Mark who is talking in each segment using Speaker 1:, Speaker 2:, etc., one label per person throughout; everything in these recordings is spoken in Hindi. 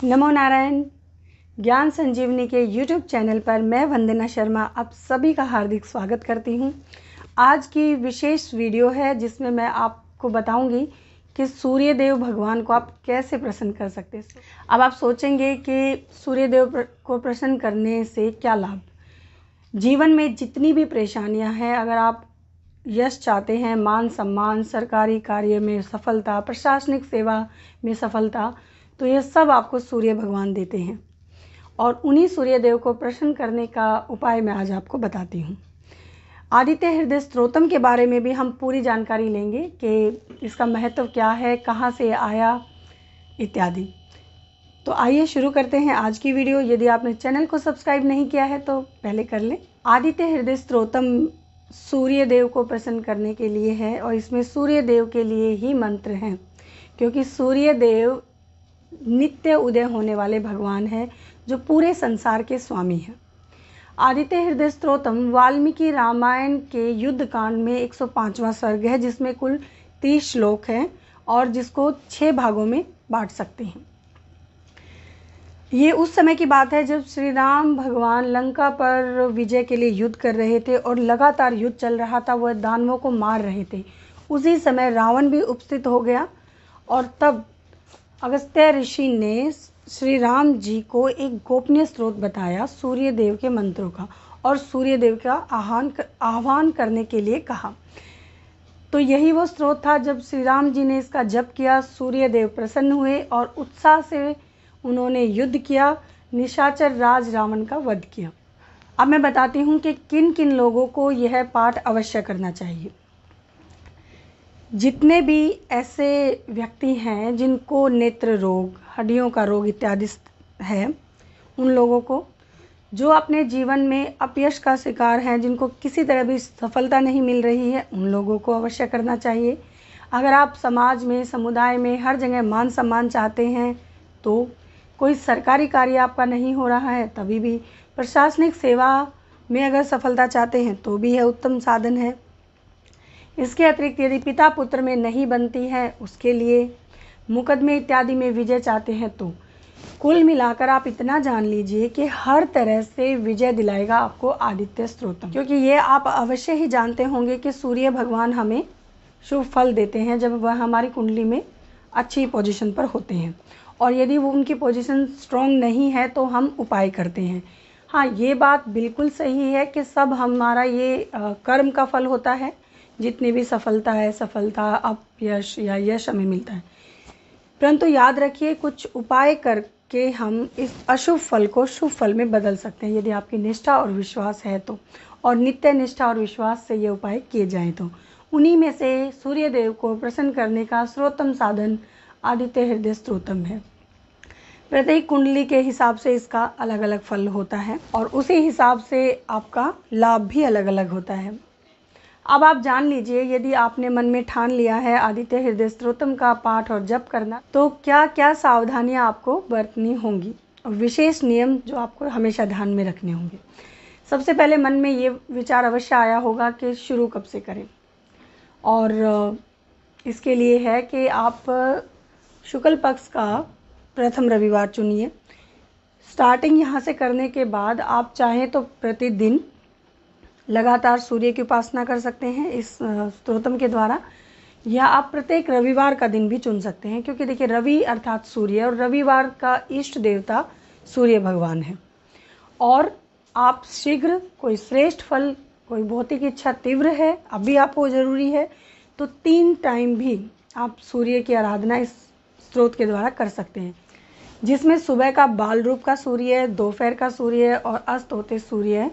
Speaker 1: नमो नारायण। ज्ञान संजीवनी के YouTube चैनल पर मैं वंदना शर्मा आप सभी का हार्दिक स्वागत करती हूँ। आज की विशेष वीडियो है जिसमें मैं आपको बताऊंगी कि सूर्य देव भगवान को आप कैसे प्रसन्न कर सकते हैं। अब आप सोचेंगे कि सूर्य देव को प्रसन्न करने से क्या लाभ। जीवन में जितनी भी परेशानियां हैं, अगर आप यश चाहते हैं, मान सम्मान, सरकारी कार्य में सफलता, प्रशासनिक सेवा में सफलता, तो ये सब आपको सूर्य भगवान देते हैं। और उन्हीं सूर्य देव को प्रसन्न करने का उपाय मैं आज आपको बताती हूँ। आदित्य हृदय स्तोत्रम के बारे में भी हम पूरी जानकारी लेंगे कि इसका महत्व क्या है, कहाँ से आया इत्यादि। तो आइए शुरू करते हैं आज की वीडियो। यदि आपने चैनल को सब्सक्राइब नहीं किया है तो पहले कर लें। आदित्य हृदय स्तोत्रम सूर्य देव को प्रसन्न करने के लिए है और इसमें सूर्य देव के लिए ही मंत्र हैं, क्योंकि सूर्य देव नित्य उदय होने वाले भगवान हैं जो पूरे संसार के स्वामी हैं। आदित्य हृदय स्तोत्रम वाल्मीकि रामायण के युद्ध कांड में 105वां सर्ग है, जिसमें कुल 30 श्लोक हैं और जिसको 6 भागों में बांट सकते हैं। ये उस समय की बात है जब श्री राम भगवान लंका पर विजय के लिए युद्ध कर रहे थे और लगातार युद्ध चल रहा था, वह दानवों को मार रहे थे। उसी समय रावण भी उपस्थित हो गया और तब अगस्त्य ऋषि ने श्री राम जी को एक गोपनीय स्रोत बताया सूर्य देव के मंत्रों का और सूर्य देव का आह्वान करने के लिए कहा। तो यही वो स्रोत था। जब श्री राम जी ने इसका जप किया, सूर्य देव प्रसन्न हुए और उत्साह से उन्होंने युद्ध किया, निशाचर राज रावण का वध किया। अब मैं बताती हूँ कि किन किन लोगों को यह पाठ अवश्य करना चाहिए। जितने भी ऐसे व्यक्ति हैं जिनको नेत्र रोग, हड्डियों का रोग इत्यादि है, उन लोगों को, जो अपने जीवन में अपयश का शिकार हैं, जिनको किसी तरह भी सफलता नहीं मिल रही है, उन लोगों को अवश्य करना चाहिए। अगर आप समाज में, समुदाय में, हर जगह मान सम्मान चाहते हैं, तो कोई सरकारी कार्य आपका नहीं हो रहा है, तभी भी प्रशासनिक सेवा में अगर सफलता चाहते हैं तो भी यह उत्तम साधन है। इसके अतिरिक्त यदि पिता पुत्र में नहीं बनती है, उसके लिए मुकदमे इत्यादि में विजय चाहते हैं, तो कुल मिलाकर आप इतना जान लीजिए कि हर तरह से विजय दिलाएगा आपको आदित्य स्तोत्रम। क्योंकि ये आप अवश्य ही जानते होंगे कि सूर्य भगवान हमें शुभ फल देते हैं जब वह हमारी कुंडली में अच्छी पोजीशन पर होते हैं, और यदि वो उनकी पोजीशन स्ट्रॉन्ग नहीं है तो हम उपाय करते हैं। हाँ, ये बात बिल्कुल सही है कि सब हमारा ये कर्म का फल होता है। जितनी भी सफलता है, सफलता, अपयश या यश हमें मिलता है, परंतु याद रखिए कुछ उपाय करके हम इस अशुभ फल को शुभ फल में बदल सकते हैं, यदि आपकी निष्ठा और विश्वास है तो, और नित्य निष्ठा और विश्वास से ये उपाय किए जाएं तो। उन्हीं में से सूर्य देव को प्रसन्न करने का सर्वोत्तम साधन आदित्य हृदय स्तोत्रम है। प्रत्येक कुंडली के हिसाब से इसका अलग अलग फल होता है और उसी हिसाब से आपका लाभ भी अलग अलग होता है। अब आप जान लीजिए, यदि आपने मन में ठान लिया है आदित्य हृदय स्तोत्रम का पाठ और जप करना, तो क्या क्या सावधानियां आपको बरतनी होंगी और विशेष नियम जो आपको हमेशा ध्यान में रखने होंगे। सबसे पहले मन में ये विचार अवश्य आया होगा कि शुरू कब से करें, और इसके लिए है कि आप शुक्ल पक्ष का प्रथम रविवार चुनिए। स्टार्टिंग यहाँ से करने के बाद आप चाहें तो प्रतिदिन लगातार सूर्य की उपासना कर सकते हैं इस स्तोत्रम के द्वारा, या आप प्रत्येक रविवार का दिन भी चुन सकते हैं, क्योंकि देखिए रवि अर्थात सूर्य, और रविवार का इष्ट देवता सूर्य भगवान है। और आप शीघ्र कोई श्रेष्ठ फल, कोई भौतिक इच्छा तीव्र है, अभी आपको ज़रूरी है, तो 3 टाइम भी आप सूर्य की आराधना इस स्त्रोत के द्वारा कर सकते हैं, जिसमें सुबह का बाल रूप का सूर्य, दोपहर का सूर्य और अस्त होते सूर्य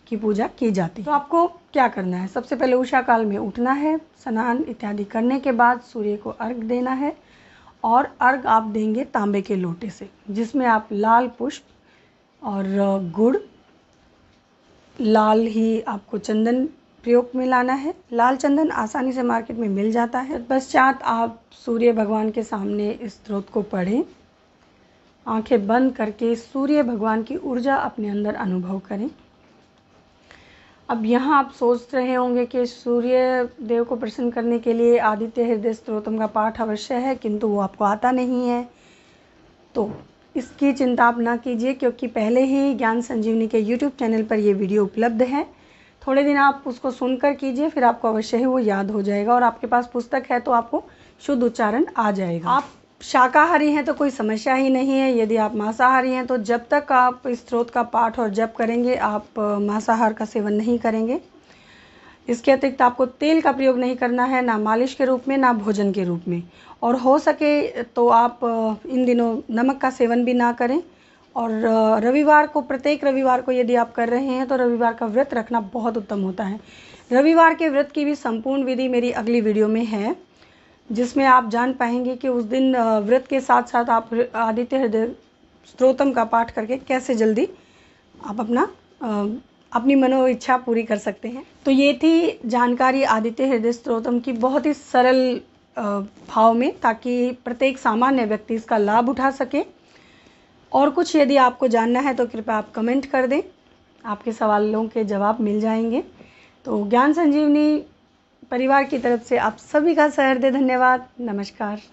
Speaker 1: की पूजा की जाती है। तो आपको क्या करना है, सबसे पहले उषा काल में उठना है, स्नान इत्यादि करने के बाद सूर्य को अर्घ देना है, और अर्घ आप देंगे तांबे के लोटे से, जिसमें आप लाल पुष्प और गुड़, लाल ही आपको चंदन प्रयोग में लाना है। लाल चंदन आसानी से मार्केट में मिल जाता है। पश्चात आप सूर्य भगवान के सामने इस स्तोत्र को पढ़ें, आंखें बंद करके सूर्य भगवान की ऊर्जा अपने अंदर अनुभव करें। अब यहाँ आप सोच रहे होंगे कि सूर्य देव को प्रसन्न करने के लिए आदित्य हृदय स्तोत्रम का पाठ अवश्य है, किंतु वो आपको आता नहीं है। तो इसकी चिंता आप ना कीजिए, क्योंकि पहले ही ज्ञान संजीवनी के यूट्यूब चैनल पर ये वीडियो उपलब्ध है। थोड़े दिन आप उसको सुनकर कीजिए, फिर आपको अवश्य ही वो याद हो जाएगा, और आपके पास पुस्तक है तो आपको शुद्ध उच्चारण आ जाएगा। आप शाकाहारी हैं तो कोई समस्या ही नहीं है। यदि आप मांसाहारी हैं तो जब तक आप स्त्रोत का पाठ और जप करेंगे आप मांसाहार का सेवन नहीं करेंगे। इसके अतिरिक्त आपको तेल का प्रयोग नहीं करना है, ना मालिश के रूप में ना भोजन के रूप में। और हो सके तो आप इन दिनों नमक का सेवन भी ना करें। और रविवार को, प्रत्येक रविवार को यदि आप कर रहे हैं तो रविवार का व्रत रखना बहुत उत्तम होता है। रविवार के व्रत की भी संपूर्ण विधि मेरी अगली वीडियो में है, जिसमें आप जान पाएंगे कि उस दिन व्रत के साथ साथ आप आदित्य हृदय स्तोत्रम का पाठ करके कैसे जल्दी आप अपनी मनो इच्छा पूरी कर सकते हैं। तो ये थी जानकारी आदित्य हृदय स्तोत्रम की, बहुत ही सरल भाव में, ताकि प्रत्येक सामान्य व्यक्ति इसका लाभ उठा सके। और कुछ यदि आपको जानना है तो कृपया आप कमेंट कर दें, आपके सवालों के जवाब मिल जाएंगे। तो ज्ञान संजीवनी परिवार की तरफ से आप सभी का सहृदय धन्यवाद। नमस्कार।